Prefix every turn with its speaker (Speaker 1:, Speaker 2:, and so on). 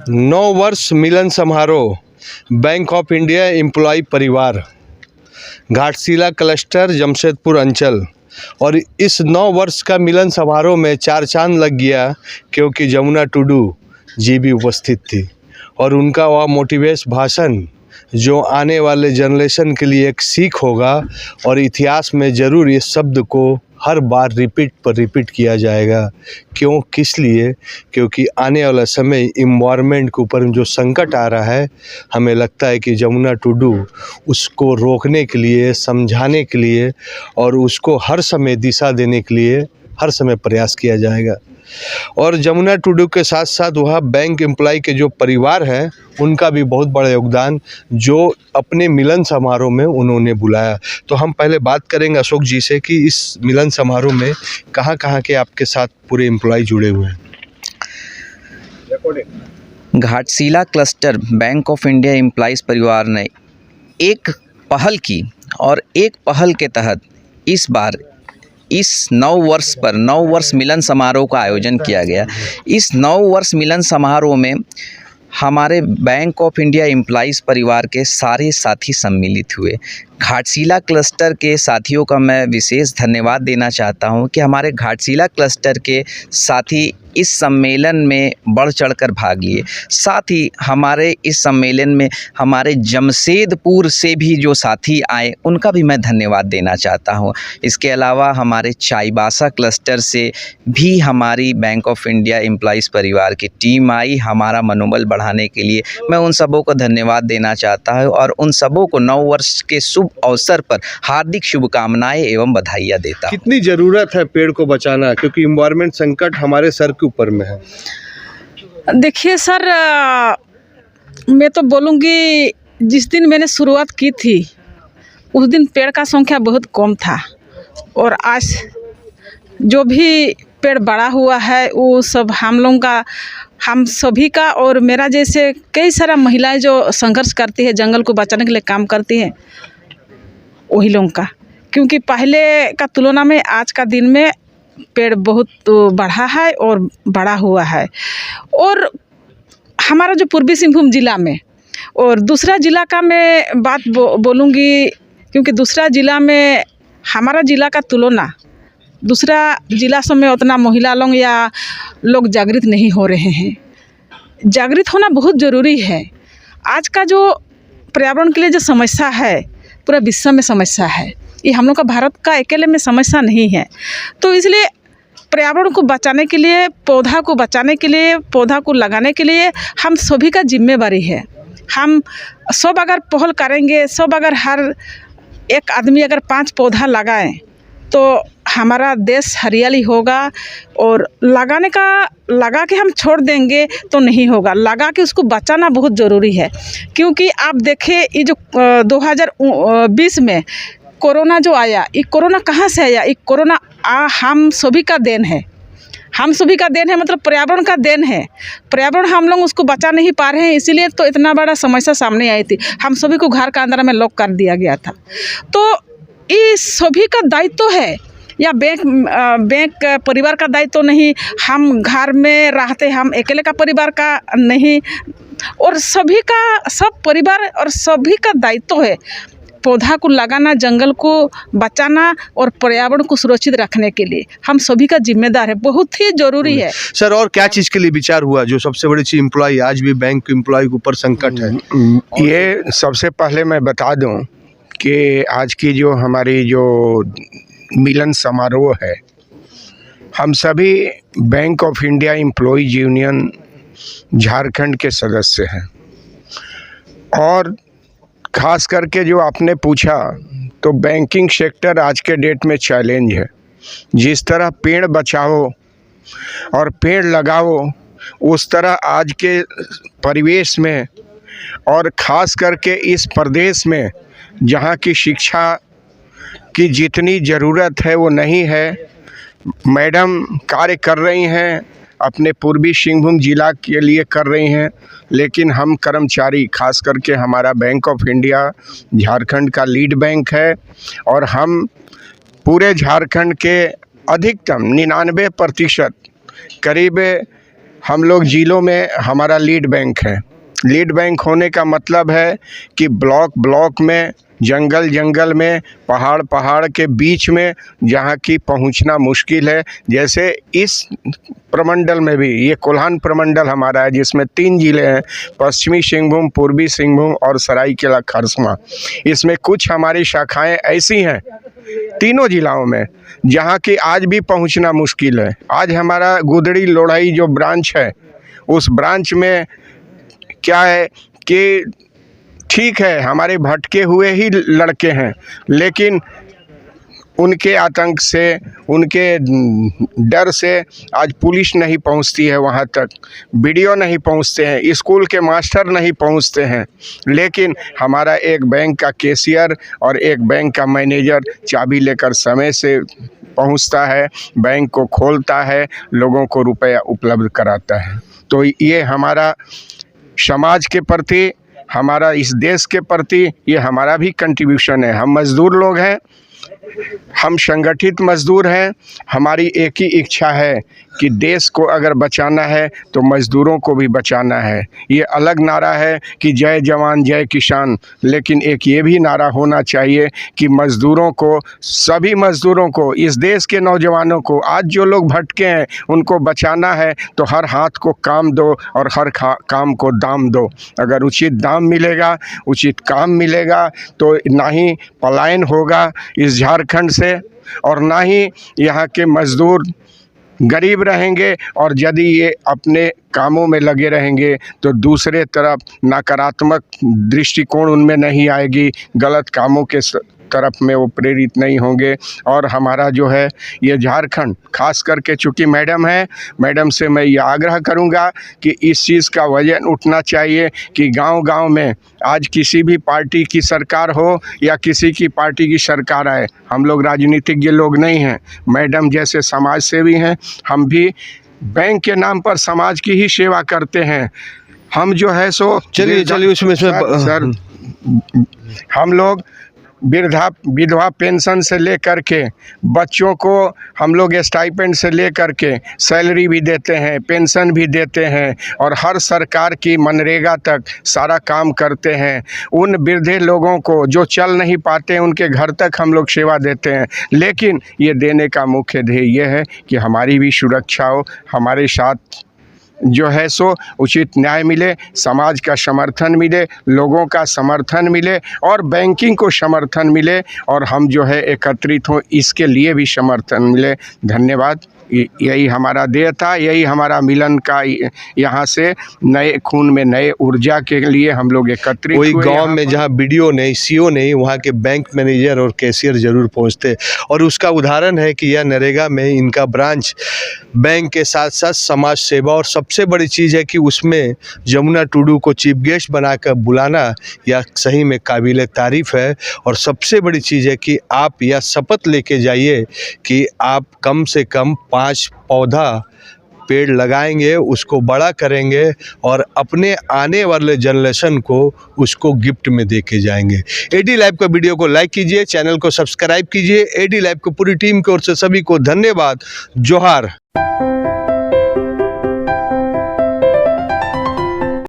Speaker 1: 9 वर्ष मिलन समारोह bank of India employ परिवार घाटशिला क्लस्टर जमशेदपुर अंचल। और इस 9 वर्ष का मिलन समारोह में 4 चांद लग गया क्योंकि जमुना टुडू जी भी उपस्थित थी और उनका वह मोटिवेशन भाषण जो आने वाले जनरेशन के लिए एक सीख होगा और इतिहास में ज़रूर इस शब्द को हर बार रिपीट किया जाएगा। क्यों, किस लिए? क्योंकि आने वाला समय इन्वायरमेंट के ऊपर जो संकट आ रहा है, हमें लगता है कि जमुना टुडू उसको रोकने के लिए, समझाने के लिए और उसको हर समय दिशा देने के लिए हर समय प्रयास किया जाएगा। और जमुना टुडू के साथ साथ वह बैंक एम्प्लॉय के जो परिवार हैं उनका भी बहुत बड़ा योगदान जो अपने मिलन समारोह में उन्होंने बुलाया। तो हम पहले बात करेंगे अशोक जी से कि इस मिलन समारोह में कहाँ के आपके साथ पूरे एम्प्लॉय जुड़े हुए हैं।
Speaker 2: Ghatshila cluster bank of India employees परिवार ने एक पहल की और एक पहल के तहत इस बार इस 9 वर्ष मिलन समारोह का आयोजन किया गया। इस 9 वर्ष मिलन समारोह में हमारे बैंक ऑफ इंडिया एम्प्लॉयज़ परिवार के सारे साथी सम्मिलित हुए। घाटशिला क्लस्टर के साथियों का मैं विशेष धन्यवाद देना चाहता हूं कि हमारे घाटशिला क्लस्टर के साथी इस सम्मेलन में बढ़ चढ़कर भाग लिए। साथ ही हमारे इस सम्मेलन में हमारे जमशेदपुर से भी जो साथी आए उनका भी मैं धन्यवाद देना चाहता हूं। इसके अलावा हमारे चाईबासा क्लस्टर से भी हमारी बैंक ऑफ इंडिया एम्प्लॉयज़ परिवार की टीम आई हमारा मनोबल बढ़ाने के लिए। मैं उन सबों को धन्यवाद देना चाहता हूं और उन सबों को 9 वर्ष के शुभ अवसर पर हार्दिक शुभकामनाएं एवं बधाइयाँ देता हूं।
Speaker 1: कितनी ज़रूरत है पेड़ को बचाना, क्योंकि इन्वायरमेंट संकट हमारे सर के ऊपर में है।
Speaker 3: देखिए सर, मैं तो बोलूँगी जिस दिन मैंने शुरुआत की थी उस दिन पेड़ का संख्या बहुत कम था और आज जो भी पेड़ बड़ा हुआ है वो सब हम लोगों का, हम सभी का और मेरा जैसे कई सारा महिलाएं जो संघर्ष करती है, जंगल को बचाने के लिए काम करती हैं, वही लोगों का। क्योंकि पहले का तुलना में आज का दिन में पेड़ बहुत बढ़ा है और बड़ा हुआ है। और हमारा जो पूर्वी सिंहभूम ज़िला में और दूसरा ज़िला का मैं बात बोलूँगी, क्योंकि दूसरा ज़िला में हमारा ज़िला का तुलना दूसरा ज़िला सब में उतना महिला लोग या लोग जागृत नहीं हो रहे हैं। जागृत होना बहुत ज़रूरी है। आज का जो पर्यावरण के लिए जो समस्या है पूरा विश्व में समस्या है, ये हम लोग का भारत का अकेले में समस्या नहीं है। तो इसलिए पर्यावरण को बचाने के लिए, पौधा को बचाने के लिए, पौधा को लगाने के लिए हम सभी का जिम्मेवारी है। हम सब अगर पहल करेंगे, सब अगर हर एक आदमी अगर 5 पौधा लगाएं तो हमारा देश हरियाली होगा। और लगा के हम छोड़ देंगे तो नहीं होगा, लगा के उसको बचाना बहुत ज़रूरी है। क्योंकि आप देखें ये जो 2020 में कोरोना जो आया, ये कोरोना कहाँ से आया? ये कोरोना हम सभी का देन है। हम सभी का देन है, मतलब पर्यावरण का देन है। पर्यावरण हम लोग उसको बचा नहीं पा रहे हैं, इसीलिए तो इतना बड़ा समस्या सामने आई थी। हम सभी को घर का अंदर में लॉक कर दिया गया था। तो ये सभी का दायित्व है, या बैंक परिवार का दायित्व नहीं। हम घर में रहते, हम अकेले का परिवार का नहीं, और सभी का, सब परिवार और सभी का दायित्व है पौधा को लगाना, जंगल को बचाना और पर्यावरण को सुरक्षित रखने के लिए हम सभी का जिम्मेदार है, बहुत ही जरूरी है।
Speaker 1: सर, और क्या चीज़ के लिए विचार हुआ? जो सबसे बड़ी चीज़ एम्प्लॉय, आज भी बैंक एम्प्लॉय के ऊपर संकट है।
Speaker 4: ये सबसे पहले मैं बता दूं कि आज की जो हमारी जो मिलन समारोह है, हम सभी bank of India employees union Jharkhand के सदस्य हैं। और ख़ास करके जो आपने पूछा, तो बैंकिंग सेक्टर आज के डेट में चैलेंज है। जिस तरह पेड़ बचाओ और पेड़ लगाओ, उस तरह आज के परिवेश में और ख़ास करके इस प्रदेश में जहाँ की शिक्षा की जितनी ज़रूरत है वो नहीं है। मैडम कार्य कर रही हैं, अपने पूर्वी सिंहभूम जिला के लिए कर रही हैं, लेकिन हम कर्मचारी, खास करके हमारा बैंक ऑफ इंडिया झारखंड का लीड बैंक है और हम पूरे झारखंड के अधिकतम 99% करीब हम लोग जिलों में हमारा लीड बैंक है। लीड बैंक होने का मतलब है कि ब्लॉक ब्लॉक में, जंगल जंगल में, पहाड़ पहाड़ के बीच में जहाँ की पहुँचना मुश्किल है। जैसे इस प्रमंडल में भी, ये कोल्हान प्रमंडल हमारा है जिसमें 3 ज़िले हैं, पश्चिमी सिंहभूम, पूर्वी सिंहभूम और सरायकेला खरसावां। इसमें कुछ हमारी शाखाएं ऐसी हैं तीनों जिलाओं में जहाँ की आज भी पहुँचना मुश्किल है। आज हमारा गुदड़ी लोढ़ाई जो ब्रांच है, उस ब्रांच में क्या है कि ठीक है हमारे भटके हुए ही लड़के हैं, लेकिन उनके आतंक से, उनके डर से आज पुलिस नहीं पहुंचती है वहां तक, वीडियो नहीं पहुंचते हैं, स्कूल के मास्टर नहीं पहुंचते हैं। लेकिन हमारा एक बैंक का कैशियर और एक बैंक का मैनेजर चाबी लेकर समय से पहुंचता है, बैंक को खोलता है, लोगों को रुपया उपलब्ध कराता है। तो ये हमारा समाज के प्रति, हमारा इस देश के प्रति ये हमारा भी कंट्रीब्यूशन है। हम मज़दूर लोग हैं, हम संगठित मज़दूर हैं। हमारी एक ही इच्छा है कि देश को अगर बचाना है तो मज़दूरों को भी बचाना है। ये अलग नारा है कि जय जवान जय किसान, लेकिन एक ये भी नारा होना चाहिए कि मज़दूरों को, सभी मज़दूरों को, इस देश के नौजवानों को, आज जो लोग भटके हैं उनको बचाना है तो हर हाथ को काम दो और हर काम को दाम दो। अगर उचित दाम मिलेगा, उचित काम मिलेगा तो ना ही पलायन होगा इस झारखंड से, और ना ही यहाँ के मज़दूर गरीब रहेंगे। और यदि ये अपने कामों में लगे रहेंगे तो दूसरे तरफ नकारात्मक दृष्टिकोण उनमें नहीं आएगी, गलत कामों के तरफ में वो प्रेरित नहीं होंगे। और हमारा जो है ये झारखंड, खास करके चूँकि मैडम है, मैडम से मैं ये आग्रह करूँगा कि इस चीज़ का वजन उठना चाहिए कि गांव-गांव में आज किसी भी पार्टी की सरकार हो या किसी की पार्टी की सरकार आए, हम लोग राजनीतिज्ञ लोग नहीं हैं, मैडम जैसे समाज सेवी हैं। हम भी बैंक के नाम पर समाज की ही सेवा करते हैं। हम जो है सो
Speaker 1: चलिए उसमें
Speaker 4: सर हम लोग विधवा पेंशन से लेकर के बच्चों को हम लोग स्टाइपेंड से लेकर के सैलरी भी देते हैं, पेंशन भी देते हैं, और हर सरकार की मनरेगा तक सारा काम करते हैं। उन वृद्धे लोगों को जो चल नहीं पाते उनके घर तक हम लोग सेवा देते हैं। लेकिन ये देने का मुख्य ध्येय ये है कि हमारी भी सुरक्षा हो, हमारे साथ जो है सो उचित न्याय मिले, समाज का समर्थन मिले, लोगों का समर्थन मिले और बैंकिंग को समर्थन मिले, और हम जो है एकत्रित हों इसके लिए भी समर्थन मिले। धन्यवाद। यही हमारा ध्येय था, यही हमारा मिलन का, यहाँ से नए खून में नए ऊर्जा के लिए हम लोग एकत्रित हुए।
Speaker 1: कोई गांव में जहां बीडीओ नहीं, सीओ नहीं, वहां के बैंक मैनेजर और कैशियर जरूर पहुंचते, और उसका उदाहरण है कि यह नरेगा में इनका ब्रांच बैंक के साथ साथ समाज सेवा, और सबसे बड़ी चीज़ है कि उसमें जमुना टुडू को चीफ गेस्ट बनाकर बुलाना यह सही में काबिल तारीफ़ है। और सबसे बड़ी चीज़ है कि आप यह शपथ लेके जाइए कि आप कम से कम 5 पौधा पेड़ लगाएंगे, उसको बड़ा करेंगे और अपने आने वाले जनरेशन को उसको गिफ्ट में दे के जाएंगे। एडी लाइव का वीडियो को लाइक कीजिए, चैनल को सब्सक्राइब कीजिए। एडी लाइव को पूरी टीम की ओर से सभी को धन्यवाद। जोहार।